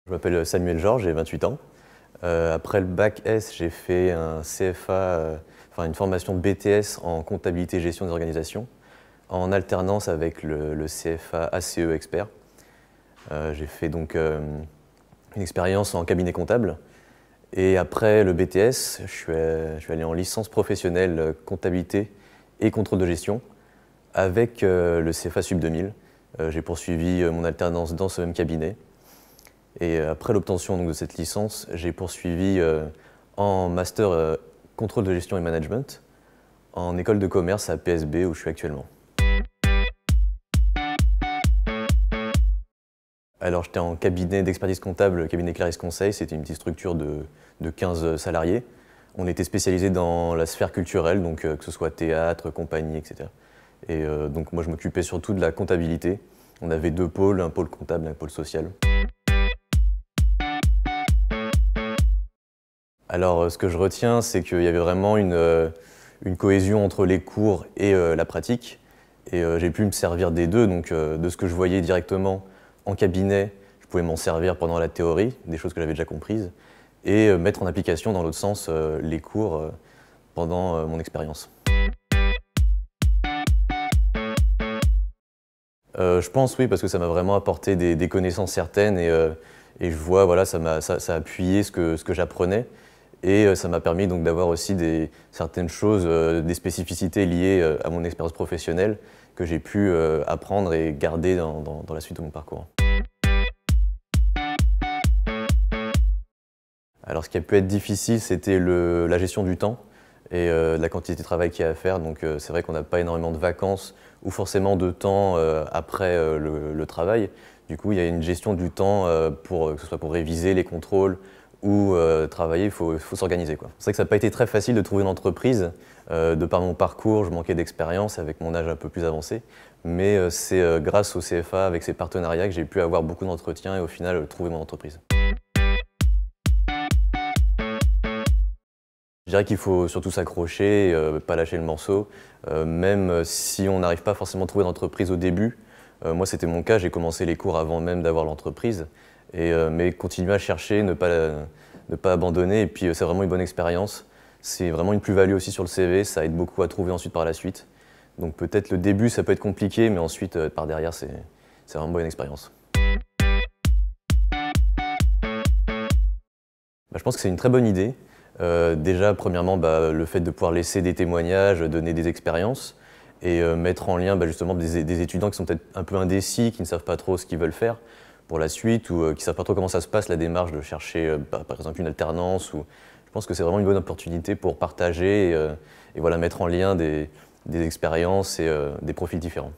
Je m'appelle Samuel Georges, j'ai 28 ans. Après le bac S, j'ai fait un CFA, une formation de BTS en comptabilité et gestion des organisations, en alternance avec le CFA ACE Expert. J'ai fait donc une expérience en cabinet comptable. Et après le BTS, je suis allé en licence professionnelle comptabilité et contrôle de gestion avec le CFA Sup 2000. J'ai poursuivi mon alternance dans ce même cabinet. Et après l'obtention de cette licence, j'ai poursuivi en master contrôle de gestion et management en école de commerce à PSB où je suis actuellement. Alors j'étais en cabinet d'expertise comptable, cabinet Clarisse Conseil, c'était une petite structure de 15 salariés. On était spécialisé dans la sphère culturelle, donc que ce soit théâtre, compagnie, etc. Et donc moi je m'occupais surtout de la comptabilité. On avait deux pôles, un pôle comptable et un pôle social. Alors, ce que je retiens, c'est qu'il y avait vraiment une cohésion entre les cours et la pratique. Et j'ai pu me servir des deux, donc de ce que je voyais directement en cabinet, je pouvais m'en servir pendant la théorie, des choses que j'avais déjà comprises, et mettre en application dans l'autre sens les cours pendant mon expérience. Je pense oui, parce que ça m'a vraiment apporté des connaissances certaines et je vois, voilà, ça a appuyé ce que j'apprenais. Et ça m'a permis donc d'avoir aussi certaines choses, des spécificités liées à mon expérience professionnelle que j'ai pu apprendre et garder dans la suite de mon parcours. Alors ce qui a pu être difficile, c'était la gestion du temps et la quantité de travail qu'il y a à faire. Donc c'est vrai qu'on n'a pas énormément de vacances ou forcément de temps après le travail. Du coup, il y a une gestion du temps que ce soit pour réviser les contrôles ou travailler, il faut s'organiser. C'est vrai que ça n'a pas été très facile de trouver une entreprise. De par mon parcours, je manquais d'expérience avec mon âge un peu plus avancé. Mais c'est grâce au CFA, avec ses partenariats, que j'ai pu avoir beaucoup d'entretiens et au final trouver mon entreprise. Je dirais qu'il faut surtout s'accrocher, pas lâcher le morceau, même si on n'arrive pas forcément à trouver d'entreprise au début. Moi, c'était mon cas, j'ai commencé les cours avant même d'avoir l'entreprise, mais continuer à chercher, ne pas abandonner, et puis c'est vraiment une bonne expérience. C'est vraiment une plus-value aussi sur le CV, ça aide beaucoup à trouver ensuite par la suite. Donc peut-être le début, ça peut être compliqué, mais ensuite, par derrière, c'est vraiment une bonne expérience. Je pense que c'est une très bonne idée. Déjà, premièrement, le fait de pouvoir laisser des témoignages, donner des expériences et mettre en lien justement des étudiants qui sont peut-être un peu indécis, qui ne savent pas trop ce qu'ils veulent faire pour la suite ou qui ne savent pas trop comment ça se passe, la démarche de chercher par exemple une alternance. Je pense que c'est vraiment une bonne opportunité pour partager et voilà, mettre en lien des expériences et des profils différents.